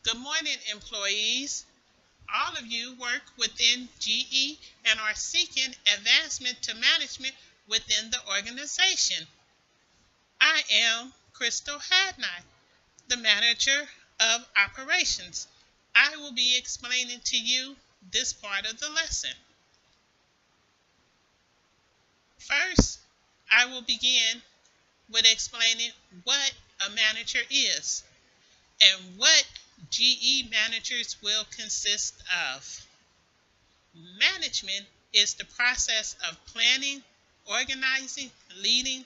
Good morning, employees. All of you work within GE and are seeking advancement to management within the organization. I am Crystal Hadnot, the manager of operations. I will be explaining to you this part of the lesson. First, I will begin with explaining what a manager is and what GE managers will consist of. Management is the process of planning, organizing, leading,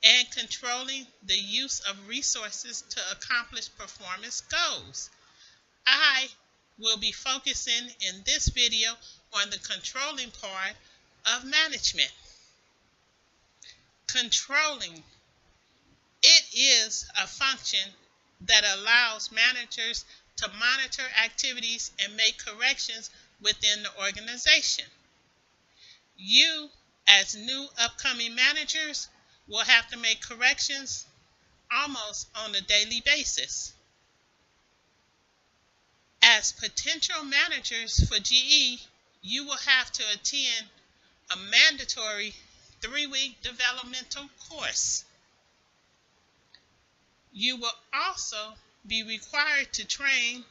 and controlling the use of resources to accomplish performance goals. I will be focusing in this video on the controlling part of management. Controlling. It is a function that allows managers to monitor activities and make corrections within the organization. You, as new upcoming managers, will have to make corrections almost on a daily basis. As potential managers for GE, you will have to attend a mandatory 3-week developmental course. You will also be required to train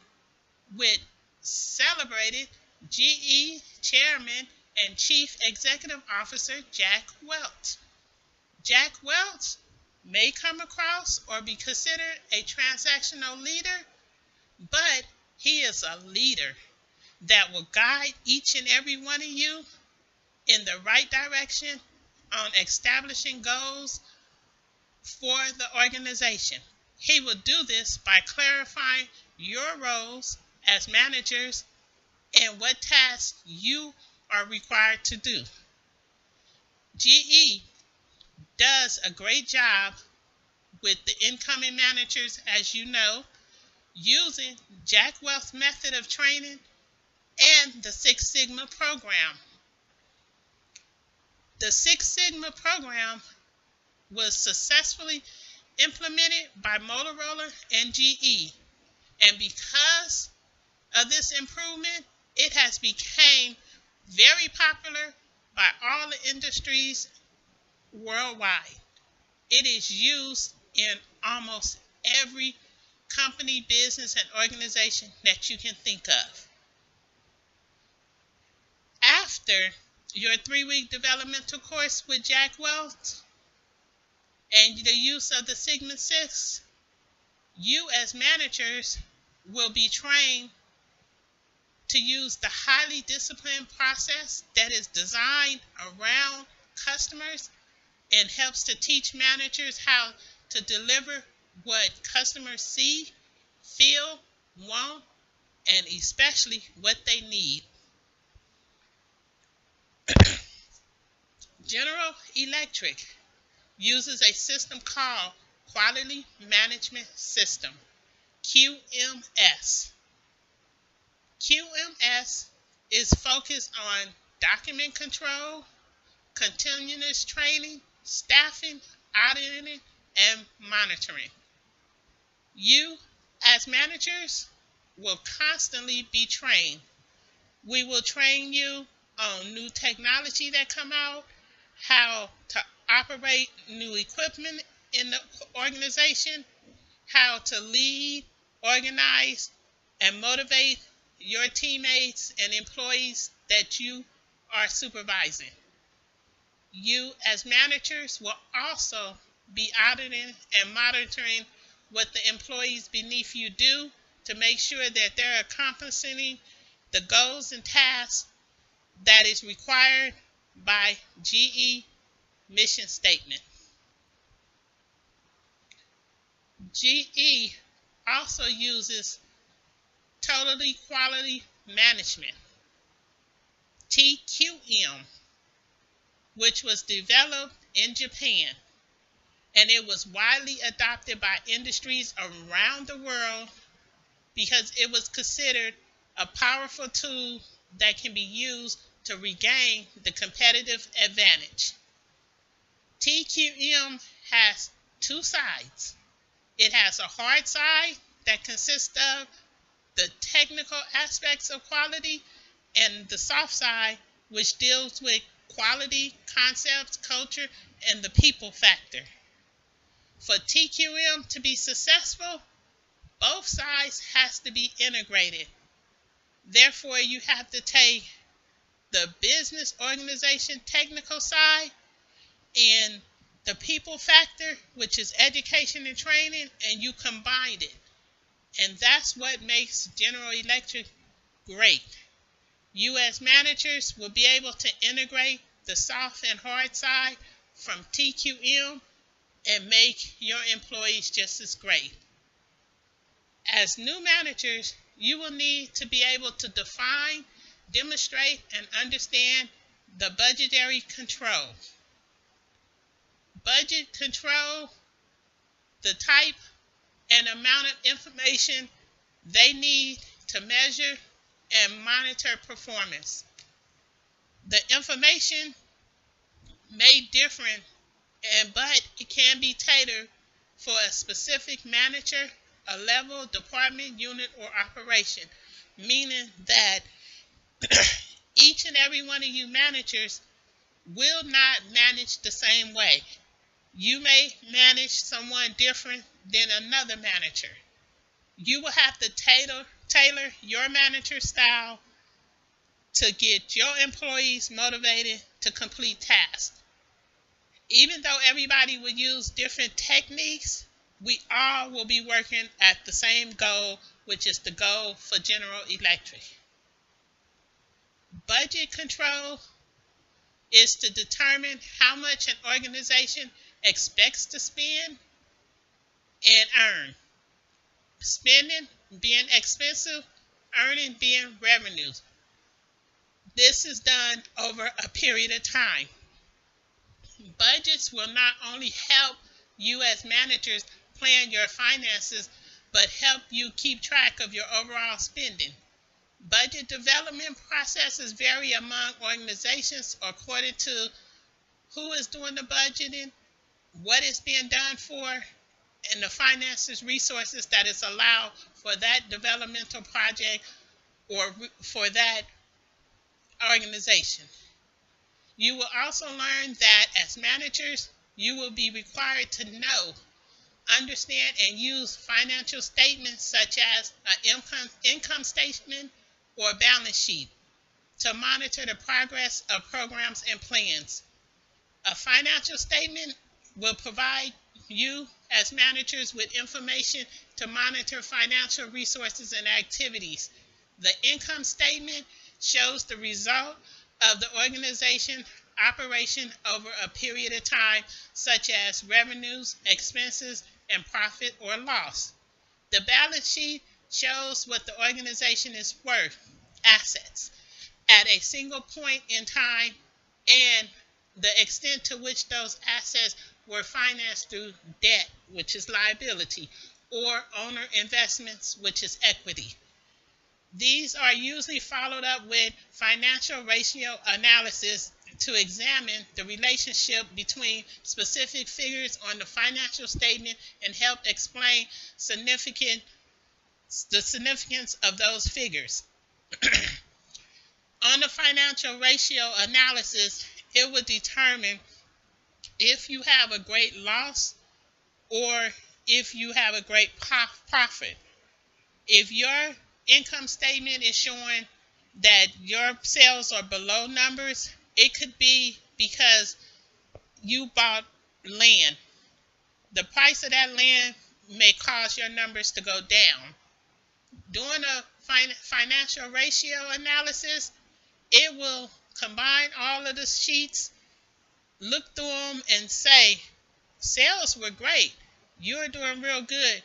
with celebrated GE Chairman and Chief Executive Officer Jack Welch. Jack Welch may come across or be considered a transactional leader, but he is a leader that will guide each and every one of you in the right direction on establishing goals for the organization. He will do this by clarifying your roles as managers and what tasks you are required to do. GE does a great job with the incoming managers, as you know, using Jack Welch's method of training and the Six Sigma program. The Six Sigma program was successfully implemented by Motorola and GE, and because of this improvement, it has become very popular by all the industries worldwide. It is used in almost every company, business, and organization that you can think of. After your 3-week developmental course with Jack Welch and the use of the Sigma 6, you as managers will be trained to use the highly disciplined process that is designed around customers and helps to teach managers how to deliver what customers see, feel, want, and especially what they need. General Electric uses a system called Quality Management System, QMS. QMS is focused on document control, continuous training, staffing, auditing, and monitoring. You, as managers, will constantly be trained. We will train you on new technology that come out, how to operate new equipment in the organization, how to lead, organize, and motivate your teammates and employees that you are supervising. You, as managers, will also be auditing and monitoring what the employees beneath you do to make sure that they're accomplishing the goals and tasks that is required by GE mission statement. GE also uses Totally Quality Management, TQM, which was developed in Japan, and it was widely adopted by industries around the world because it was considered a powerful tool that can be used to regain the competitive advantage. TQM has two sides. It has a hard side that consists of the technical aspects of quality, and the soft side, which deals with quality, concepts, culture, and the people factor. For TQM to be successful, both sides has to be integrated. Therefore, you have to take the business organization technical side and the people factor, which is education and training, and you combine it. And that's what makes General Electric great. You as managers will be able to integrate the soft and hard side from TQM and make your employees just as great. As new managers, you will need to be able to define, demonstrate, and understand the budgetary control. Budget control, the type and amount of information they need to measure and monitor performance. The information may differ, but it can be tailored for a specific manager, a level, department, unit, or operation, meaning that each and every one of you managers will not manage the same way. You may manage someone different than another manager. You will have to tailor your manager style to get your employees motivated to complete tasks. Even though everybody will use different techniques, we all will be working at the same goal, which is the goal for General Electric. Budget control is to determine how much an organization expects to spend and earn. Spending being expensive, earning being revenues. This is done over a period of time. Budgets will not only help you as managers plan your finances, but help you keep track of your overall spending. Budget development processes vary among organizations according to who is doing the budgeting, what is being done for, and the finances resources that is allowed for that developmental project or for that organization. You will also learn that as managers, you will be required to know, understand, and use financial statements such as an income statement or balance sheet to monitor the progress of programs and plans. A financial statement will provide you as managers with information to monitor financial resources and activities. The income statement shows the result of the organization operation over a period of time, such as revenues, expenses, and profit or loss. The balance sheet shows what the organization is worth, assets, at a single point in time, and the extent to which those assets were financed through debt, which is liability, or owner investments, which is equity. These are usually followed up with financial ratio analysis to examine the relationship between specific figures on the financial statement and help explain the significance of those figures. On the financial ratio analysis, it will determine if you have a great loss or if you have a great profit. If your income statement is showing that your sales are below numbers, it could be because you bought land. The price of that land may cause your numbers to go down. Doing a financial ratio analysis, it will combine all of the sheets, look through them, and say, sales were great. You're doing real good.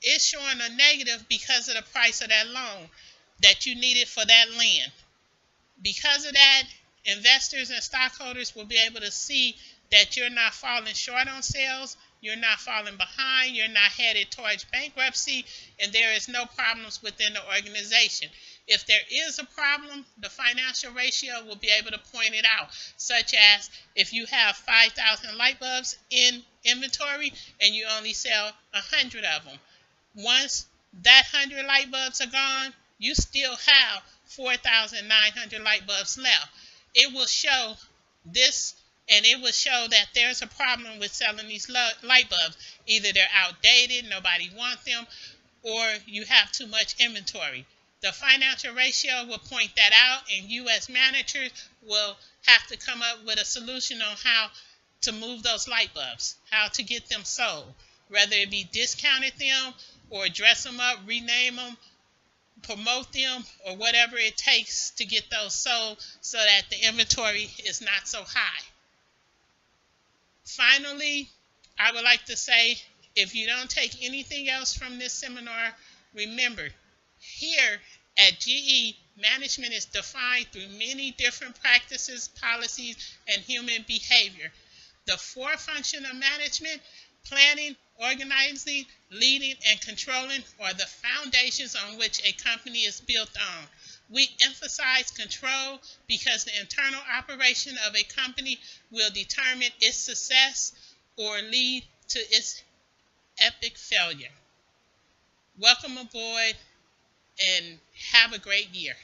It's showing a negative because of the price of that loan that you needed for that land. Because of that, investors and stockholders will be able to see that you're not falling short on sales, you're not falling behind, you're not headed towards bankruptcy, and there is no problems within the organization. If there is a problem, the financial ratio will be able to point it out, such as if you have 5,000 light bulbs in inventory and you only sell 100 of them. Once that 100 light bulbs are gone, you still have 4,900 light bulbs left. It will show this, and it will show that there's a problem with selling these light bulbs. Either they're outdated, nobody wants them, or you have too much inventory. The financial ratio will point that out, and you as managers will have to come up with a solution on how to move those light bulbs, how to get them sold, whether it be discounted them or dress them up, rename them, promote them, or whatever it takes to get those sold so that the inventory is not so high. Finally, I would like to say, if you don't take anything else from this seminar, remember, here at GE, management is defined through many different practices, policies, and human behavior. The four functions of management: planning, organizing, leading, and controlling, are the foundations on which a company is built on. We emphasize control because the internal operation of a company will determine its success or lead to its epic failure. Welcome aboard and have a great year.